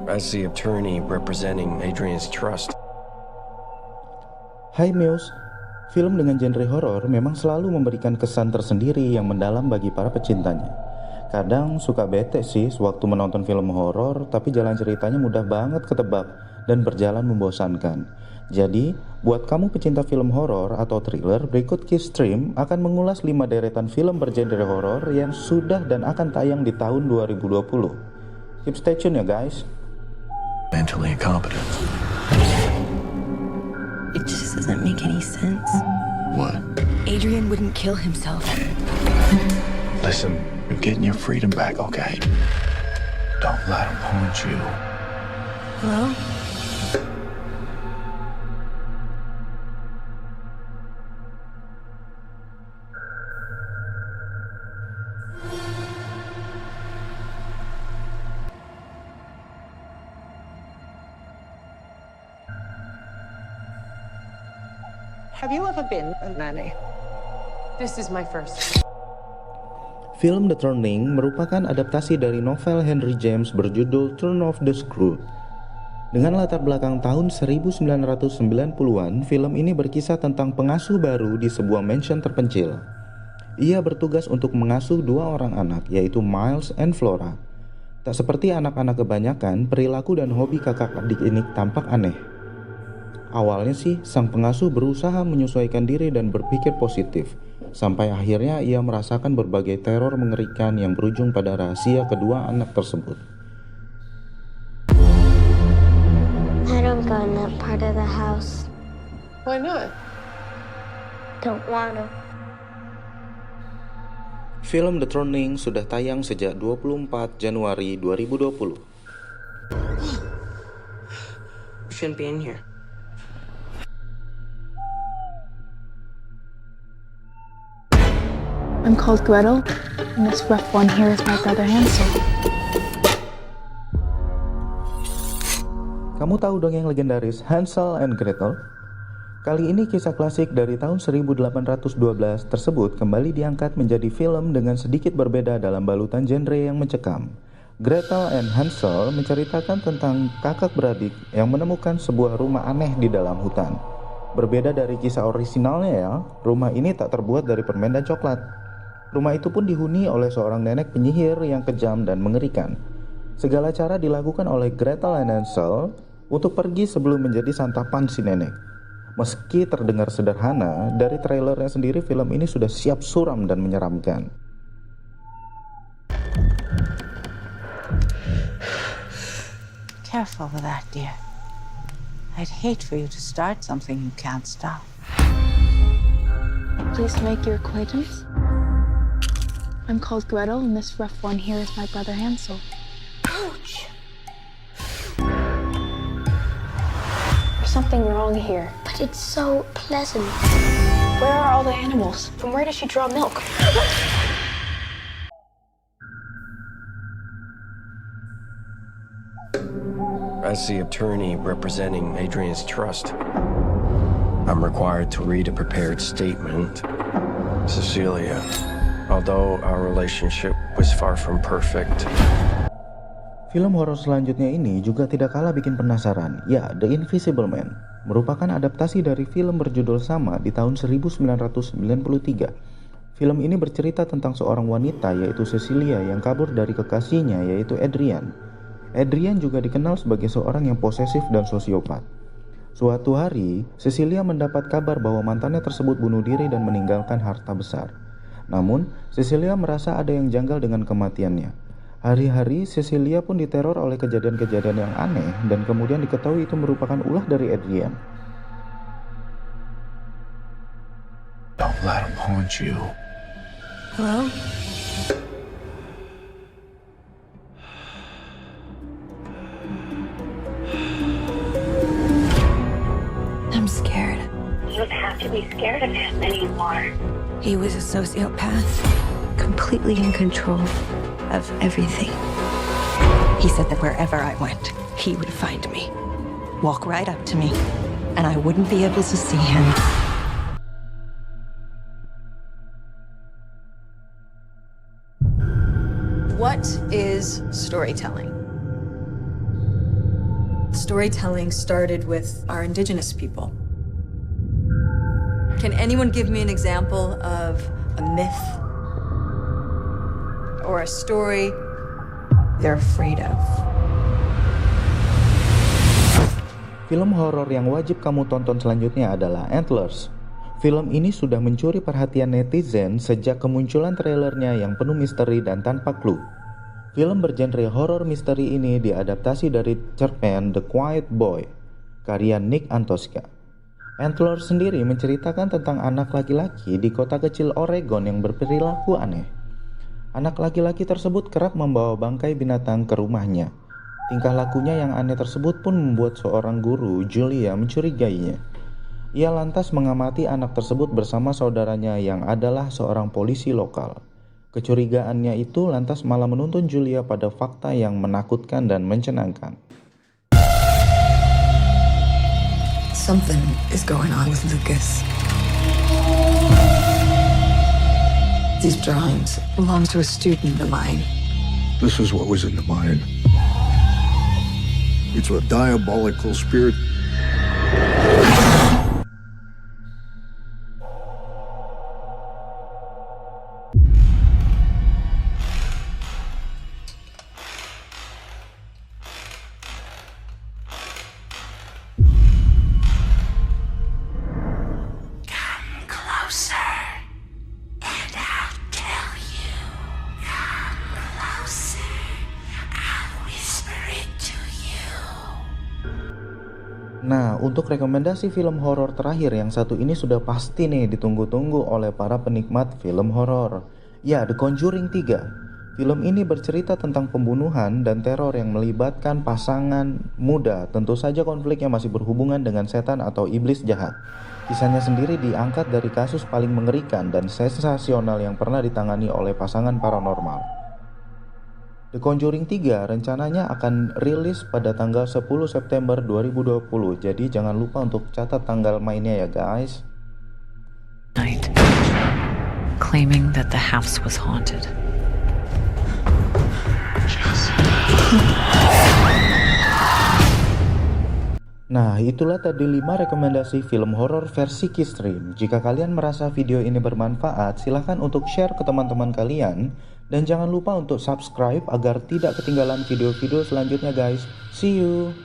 as the attorney representing Adrian's trust. Hai Muse, film dengan genre horor memang selalu memberikan kesan tersendiri yang mendalam bagi para pecintanya. Kadang suka bete sih sewaktu menonton film horor, tapi jalan ceritanya mudah banget ketebak dan berjalan membosankan. Jadi, buat kamu pecinta film horor atau thriller, berikut Kiss Stream akan mengulas 5 deretan film bergenre horor yang sudah dan akan tayang di tahun 2020. Keep stay tune ya guys. Mentally incompetent. It just doesn't make any sense. What? Adrian wouldn't kill himself. Listen, you're getting your freedom back, okay? Don't let him haunt you. Hello? Have you ever been a nanny? This is my first. Film The Turning merupakan adaptasi dari novel Henry James berjudul Turn of the Screw. Dengan latar belakang tahun 1990-an, film ini berkisah tentang pengasuh baru di sebuah mansion terpencil. Ia bertugas untuk mengasuh 2 orang anak, yaitu Miles and Flora. Tak seperti anak-anak kebanyakan, perilaku dan hobi kakak adik ini tampak aneh. Awalnya sih, sang pengasuh berusaha menyesuaikan diri dan berpikir positif, sampai akhirnya ia merasakan berbagai teror mengerikan yang berujung pada rahasia kedua anak tersebut. I don't go in that part of the house. Why not? Don't wanna. Film The Turning sudah tayang sejak 24 Januari 2020. Shouldn't be in here. I'm called Gretel, and this rough one here is my brother Hansel. Kamu tahu dongeng legendaris Hansel and Gretel? Kali ini kisah klasik dari tahun 1812 tersebut kembali diangkat menjadi film dengan sedikit berbeda dalam balutan genre yang mencekam. Gretel and Hansel menceritakan tentang kakak beradik yang menemukan sebuah rumah aneh di dalam hutan. Berbeda dari kisah orisinalnya ya, rumah ini tak terbuat dari permen dan coklat. Rumah itu pun dihuni oleh seorang nenek penyihir yang kejam dan mengerikan. Segala cara dilakukan oleh Gretel and Hansel untuk pergi sebelum menjadi santapan si nenek. Meski terdengar sederhana, dari trailernya sendiri film ini sudah siap suram dan menyeramkan. Careful with that, dear. I'd hate for you to start something you can't stop. Pleased to make your acquaintance. I'm called Gretel, and this rough one here is my brother Hansel. Ouch! There's something wrong here. But it's so pleasant. Where are all the animals? From where does she draw milk? As the attorney representing Adrian's trust, I'm required to read a prepared statement. Cecilia, although our relationship was far from perfect. Film horor selanjutnya ini juga tidak kalah bikin penasaran. Ya, The Invisible Man merupakan adaptasi dari film berjudul sama di tahun 1993. Film ini bercerita tentang seorang wanita yaitu Cecilia yang kabur dari kekasihnya yaitu Adrian. Adrian juga dikenal sebagai seorang yang posesif dan sosiopat. Suatu hari, Cecilia mendapat kabar bahwa mantannya tersebut bunuh diri dan meninggalkan harta besar. Namun, Cecilia merasa ada yang janggal dengan kematiannya. Hari-hari, Cecilia pun diteror oleh kejadian-kejadian yang aneh dan kemudian diketahui itu merupakan ulah dari Adrian. Don't let him haunt you. Hello? I'm scared. You don't have to be scared of him anymore. He was a sociopath, completely in control of everything. He said that wherever I went, he would find me, walk right up to me, and I wouldn't be able to see him. What is storytelling? storytelling started with our indigenous people. Can anyone give me an example of a myth or a story they're afraid of? Film horor yang wajib kamu tonton selanjutnya adalah Antlers. Film ini sudah mencuri perhatian netizen sejak kemunculan trailernya yang penuh misteri dan tanpa clue. Film bergenre horor misteri ini diadaptasi dari cerpen The Quiet Boy, karya Nick Antosca. Antlers sendiri menceritakan tentang anak laki-laki di kota kecil Oregon yang berperilaku aneh. Anak laki-laki tersebut kerap membawa bangkai binatang ke rumahnya. Tingkah lakunya yang aneh tersebut pun membuat seorang guru, Julia, mencurigainya. Ia lantas mengamati anak tersebut bersama saudaranya yang adalah seorang polisi lokal. Kecurigaannya itu lantas malah menuntun Julia pada fakta yang menakutkan dan mencenangkan. Something is going on with Lucas. These drawings belong to a student of mine. This is what was in the mine. It's a diabolical spirit. Nah, untuk rekomendasi film horor terakhir yang satu ini sudah pasti nih ditunggu-tunggu oleh para penikmat film horor. Ya, The Conjuring 3. Film ini bercerita tentang pembunuhan dan teror yang melibatkan pasangan muda. Tentu saja konfliknya masih berhubungan dengan setan atau iblis jahat. Kisahnya sendiri diangkat dari kasus paling mengerikan dan sensasional yang pernah ditangani oleh pasangan paranormal. The Conjuring 3 rencananya akan rilis pada tanggal 10 September 2020. Jadi jangan lupa untuk catat tanggal mainnya ya guys. Night, claiming that the house was haunted. Nah, itulah tadi 5 rekomendasi film horor versi Keystream. Jika kalian merasa video ini bermanfaat, silahkan untuk share ke teman-teman kalian. Dan jangan lupa untuk subscribe agar tidak ketinggalan video-video selanjutnya guys. See you!